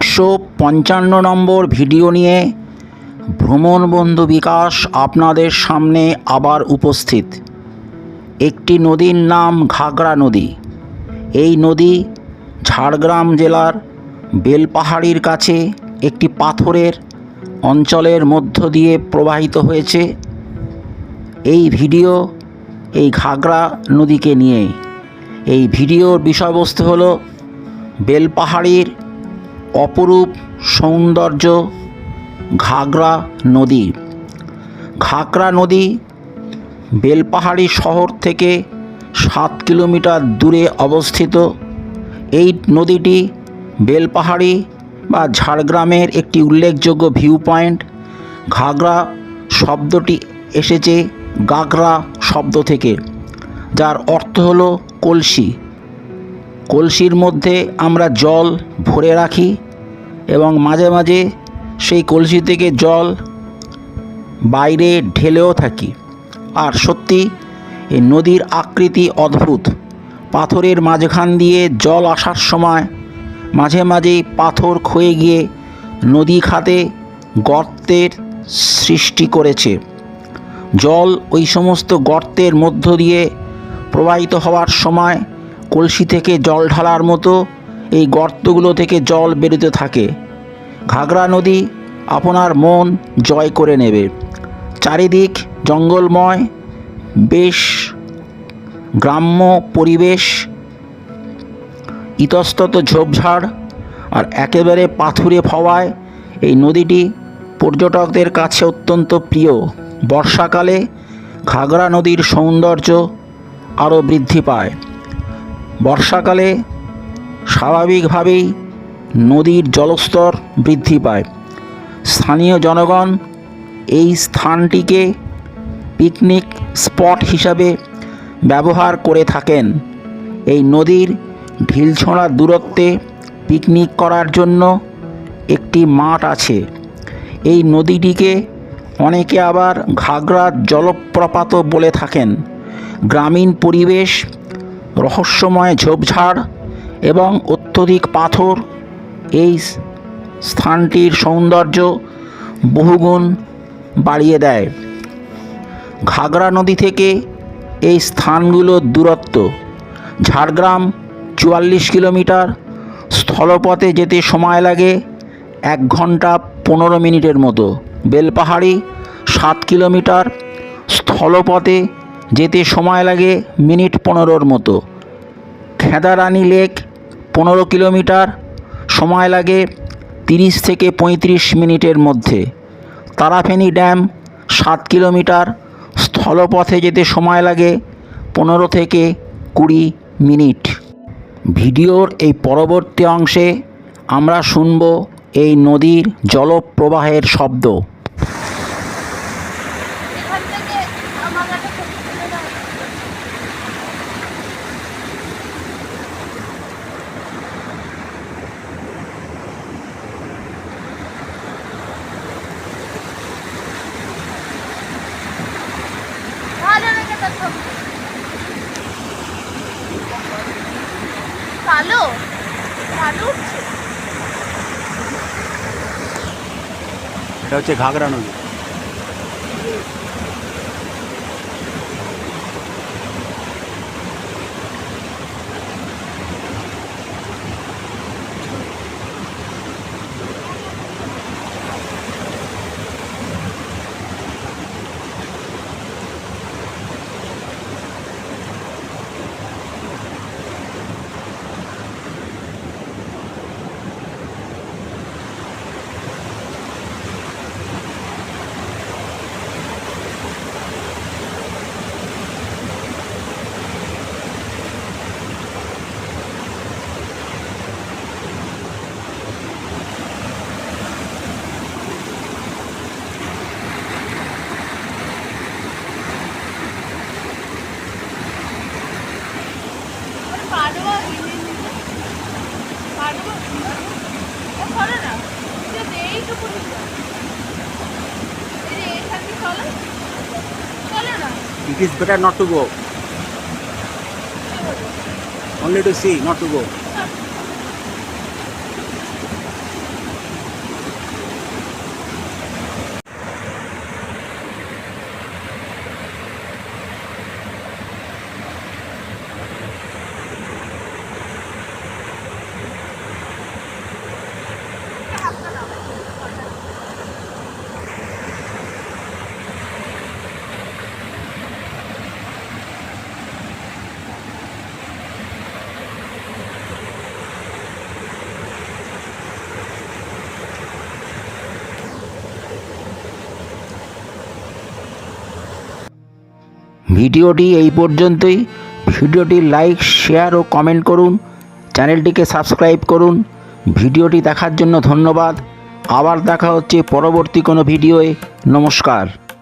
155 নম্বর video নিয়ে ভ্রমণ বন্ধু বিকাশ আপনাদের সামনে আবার উপস্থিত। একটি নদীর নাম ঘাগরা নদী। এই নদী ঝাড়গ্রাম জেলার বেলপাহাড়ির কাছে একটি পাথরের অঞ্চলের মধ্য দিয়ে প্রবাহিত হয়েছে। এই ভিডিও এই ঘাগরা নদীকে নিয়ে। এই ভিডিওর বিষয়বস্তু হলো বেলপাহাড়ির অপরূপ সৌন্দর্য ঘাগরা নদী। ঘাগরা নদী বেলপাহাড়ি শহর থেকে 7 কিলোমিটার দূরে অবস্থিত। এই নদীটি বেলপাহাড়ি বা ঝাড়গ্রামের একটি উল্লেখযোগ্য ভিউ পয়েন্ট। ঘাগরা শব্দটি এসেছে গাগরা শব্দ থেকে, যার অর্থ হলো কলসি। কলসির মধ্যে আমরা জল ভরে রাখি এবং মাঝে মাঝে সেই কলসি থেকে জল বাইরে ঢেলেও থাকি। আর সত্যি এই নদীর আকৃতি অদ্ভুত। পাথরের মাঝখান দিয়ে জল আসার সময় মাঝে মাঝেই পাথর ক্ষয়ে গিয়ে নদী খাতে গর্তের সৃষ্টি করেছে। জল ওই সমস্ত গর্তের মধ্য দিয়ে প্রবাহিত হওয়ার সময় কলসি থেকে জল ঢালার মতো এই গর্তগুলো থেকে জল বেরোতে থাকে। ঘাগরা নদী আপনার মন জয় করে নেবে। চারিদিক জঙ্গলময়, বেশ গ্রাম্য পরিবেশ, ইতস্তত ঝোপঝাড় আর একেবারে পাথুরে হওয়ায় এই নদীটি পর্যটকদের কাছে অত্যন্ত প্রিয়। বর্ষাকালে ঘাগরা নদীর সৌন্দর্য আরও বৃদ্ধি পায়। বর্ষাকালে স্বাভাবিকভাবেই নদীর জলস্তর বৃদ্ধি পায়। স্থানীয় জনগণ এই স্থানটিকে পিকনিক স্পট হিসাবে ব্যবহার করে থাকেন। এই নদীর ঢিলছোঁড়া দূরত্বে পিকনিক করার জন্য একটি মাঠ আছে। এই নদীটিকে অনেকে আবার ঘাগরা জলপ্রপাতও বলে থাকেন। গ্রামীণ পরিবেশ, রহস্যময় ঝোপঝাড় এবং অত্যধিক পাথর এই স্থানটির সৌন্দর্য বহুগুণ বাড়িয়ে দেয়। ঘাগরা নদী থেকে এই স্থানগুলোর দূরত্ব: ঝাড়গ্রাম 44 কিলোমিটার, স্থলপথে যেতে সময় লাগে 1 ঘন্টা 15 মিনিটের মতো। বেলপাহাড়ি 7 কিলোমিটার, স্থলপথে যেতে সময় লাগে মিনিট 15-র মতো। খেদারানী লেক 15 কিলোমিটার, সময় লাগে 30 থেকে 35 মিনিটের মধ্যে। তারাফেনী ড্যাম 7 কিলোমিটার, স্থলপথে যেতে সময় লাগে 15 থেকে 20 মিনিট। ভিডিওর এই পরবর্তী অংশে আমরা শুনব এই নদীর জলপ্রবাহের শব্দ। কালো কালো উঠছে। এটা হচ্ছে ঘাগরা নদী। It is better not to go. Only to see, not to go. ভিডিওটি এই পর্যন্তই। ভিডিওটি লাইক, শেয়ার ও কমেন্ট করুন। চ্যানেলটিকে সাবস্ক্রাইব করুন। ভিডিওটি দেখার জন্য ধন্যবাদ। আবার দেখা হচ্ছে পরবর্তী কোনো ভিডিওয়ে। নমস্কার।